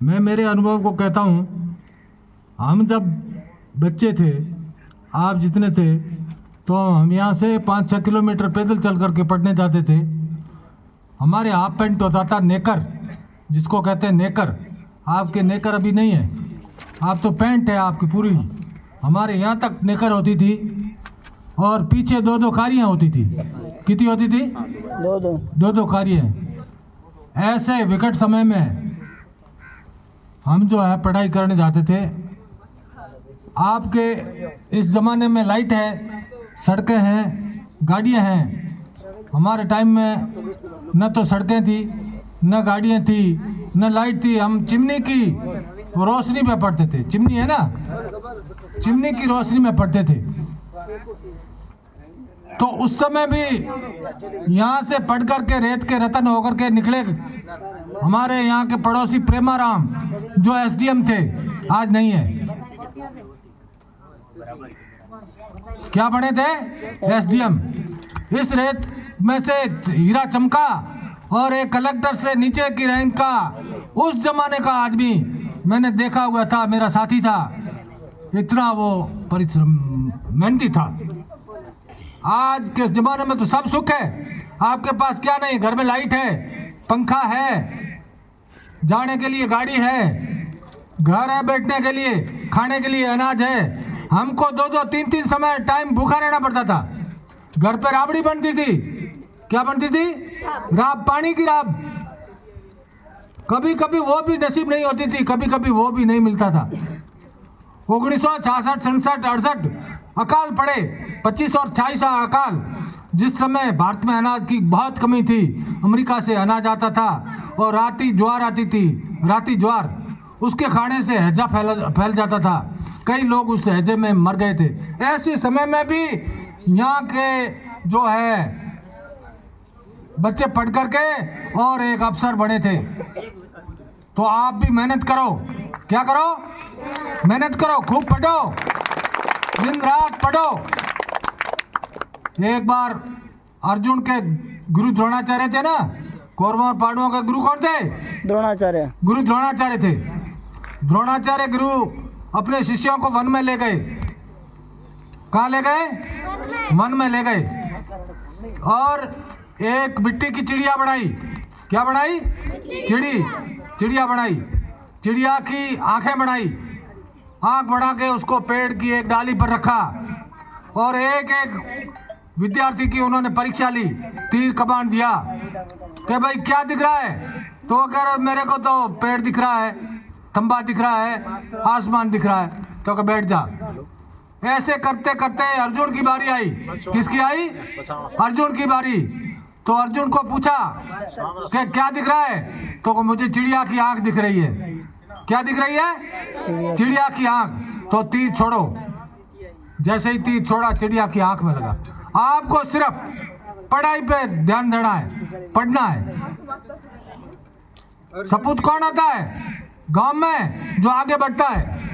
मैं मेरे अनुभव को कहता हूँ, हम जब बच्चे थे, आप जितने थे, तो हम यहाँ से 5-6 किलोमीटर पैदल चल करके पढ़ने जाते थे। हमारे हाफ पैंट होता था नेकर, जिसको कहते हैं नेकर। आपके नेकर अभी नहीं है, आप तो पैंट है आपकी पूरी। हमारे यहाँ तक नेकर होती थी और पीछे 2-2 कारियाँ होती थी। कितनी होती थी? 2-2 कारियाँ। ऐसे विकट समय में हम जो है पढ़ाई करने जाते थे। आपके इस ज़माने में लाइट है, सड़कें हैं, गाड़ियाँ हैं। हमारे टाइम में न तो सड़कें थी, न गाड़ियाँ थी, न लाइट थी। हम चिमनी की रोशनी में पढ़ते थे। चिमनी है ना, चिमनी की रोशनी में पढ़ते थे। तो उस समय भी यहाँ से पढ़ कर के रेत के रतन होकर के निकले हमारे यहाँ के पड़ोसी प्रेमाराम, जो एसडीएम थे, आज नहीं है। क्या बने थे? एसडीएम। इस रेत में से हीरा चमका और एक कलेक्टर से नीचे की रैंक का उस जमाने का आदमी मैंने देखा हुआ था, मेरा साथी था। इतना वो परिश्रम मेहनती था। आज के ज़माने में तो सब सुख है, आपके पास क्या नहीं? घर में लाइट है, पंखा है, जाने के लिए गाड़ी है, घर है बैठने के लिए, खाने के लिए अनाज है। हमको 2-2, 3-3 समय टाइम भूखा रहना पड़ता था। घर पे राबड़ी बनती थी। क्या बनती थी? राब, पानी की राब। कभी कभी वो भी नसीब नहीं होती थी, कभी कभी वो भी नहीं मिलता था। 1966, 67, 68 अकाल पड़े, 25 और 26 अकाल, जिस समय भारत में अनाज की बहुत कमी थी। अमेरिका से अनाज आता था और राती ज्वार आती थी, राती ज्वार। उसके खाने से हैजा फैल जाता था। कई लोग उस हैजे में मर गए थे। ऐसे समय में भी यहाँ के जो है बच्चे पढ़ करके और एक अफसर बने थे। तो आप भी मेहनत करो। क्या करो? मेहनत करो, खूब पढ़ो, दिन रात पढ़ो। एक बार अर्जुन के गुरु द्रोणाचार्य थे ना, कौरवों और पांडवों के गुरु कौन थे? द्रोणाचार्य। गुरु द्रोणाचार्य थे। द्रोणाचार्य गुरु अपने शिष्यों को वन में ले गए। कहाँ ले गए? वन में ले गए और एक मिट्टी की चिड़िया बनाई। क्या बनाई? चिड़िया बनाई। चिड़िया की आंखें बनाई। आंख बढ़ा के उसको पेड़ की एक डाली पर रखा और एक एक विद्यार्थी की उन्होंने परीक्षा ली। तीर कमान दिया कि भाई क्या दिख रहा है? तो कह रहे मेरे को तो पेड़ दिख रहा है, खंबा दिख रहा है, आसमान दिख रहा है। तो कह बैठ जा। ऐसे करते करते अर्जुन की बारी आई। किसकी आई? अर्जुन की बारी। तो अर्जुन को पूछा कि क्या दिख रहा है? तो मुझे चिड़िया की आंख दिख रही है। क्या दिख रही है? चिड़िया की आंख। तो तीर छोड़ो। जैसे ही तीर छोड़ा, चिड़िया की आंख में लगा। आपको सिर्फ पढ़ाई पे ध्यान देना है, पढ़ना है। सपूत कौन आता है गांव में? जो आगे बढ़ता है।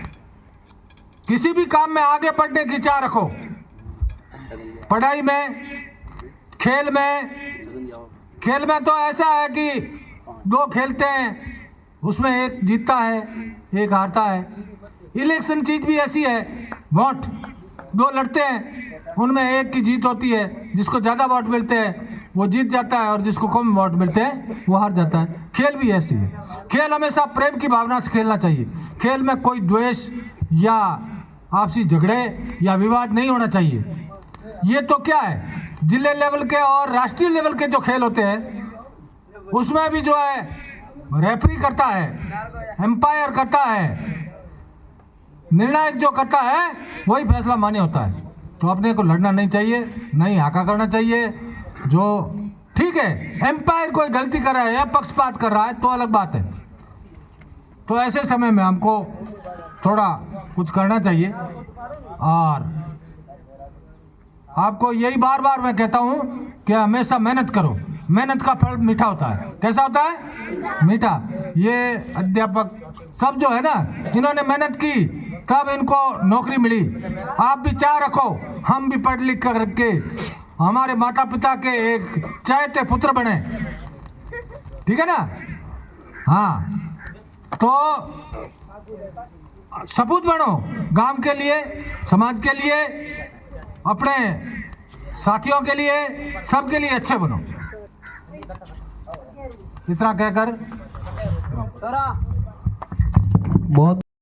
किसी भी काम में आगे बढ़ने की चाह रखो। पढ़ाई में, खेल में तो ऐसा है कि 2 खेलते हैं, उसमें एक जीतता है, एक हारता है। इलेक्शन चीज भी ऐसी है, वोट 2 लड़ते हैं, उनमें एक की जीत होती है। जिसको ज़्यादा वोट मिलते हैं वो जीत जाता है और जिसको कम वोट मिलते हैं वो हार जाता है। खेल भी ऐसी है। खेल हमेशा प्रेम की भावना से खेलना चाहिए। खेल में कोई द्वेष या आपसी झगड़े या विवाद नहीं होना चाहिए। ये तो क्या है, जिले लेवल के और राष्ट्रीय लेवल के जो खेल होते हैं उसमें भी जो है रेफरी करता है, एम्पायर करता है, निर्णायक जो करता है वही फैसला मान्य होता है। तो अपने को लड़ना नहीं चाहिए, नहीं हाका करना चाहिए। जो ठीक है, एम्पायर कोई गलती कर रहा है या पक्षपात कर रहा है तो अलग बात है। तो ऐसे समय में हमको थोड़ा कुछ करना चाहिए। और आपको यही बार बार मैं कहता हूँ कि हमेशा मेहनत करो। मेहनत का फल मीठा होता है। कैसा होता है? मीठा। ये अध्यापक सब जो है ना, इन्होंने मेहनत की तब इनको नौकरी मिली। आप भी चाह रखो हम भी पढ़ लिख कर के हमारे माता पिता के एक चाहते पुत्र बने। ठीक है ना? हाँ, तो सपूत बनो, गांव के लिए, समाज के लिए, अपने साथियों के लिए, सबके लिए अच्छे बनो। इतना कहकर बहुत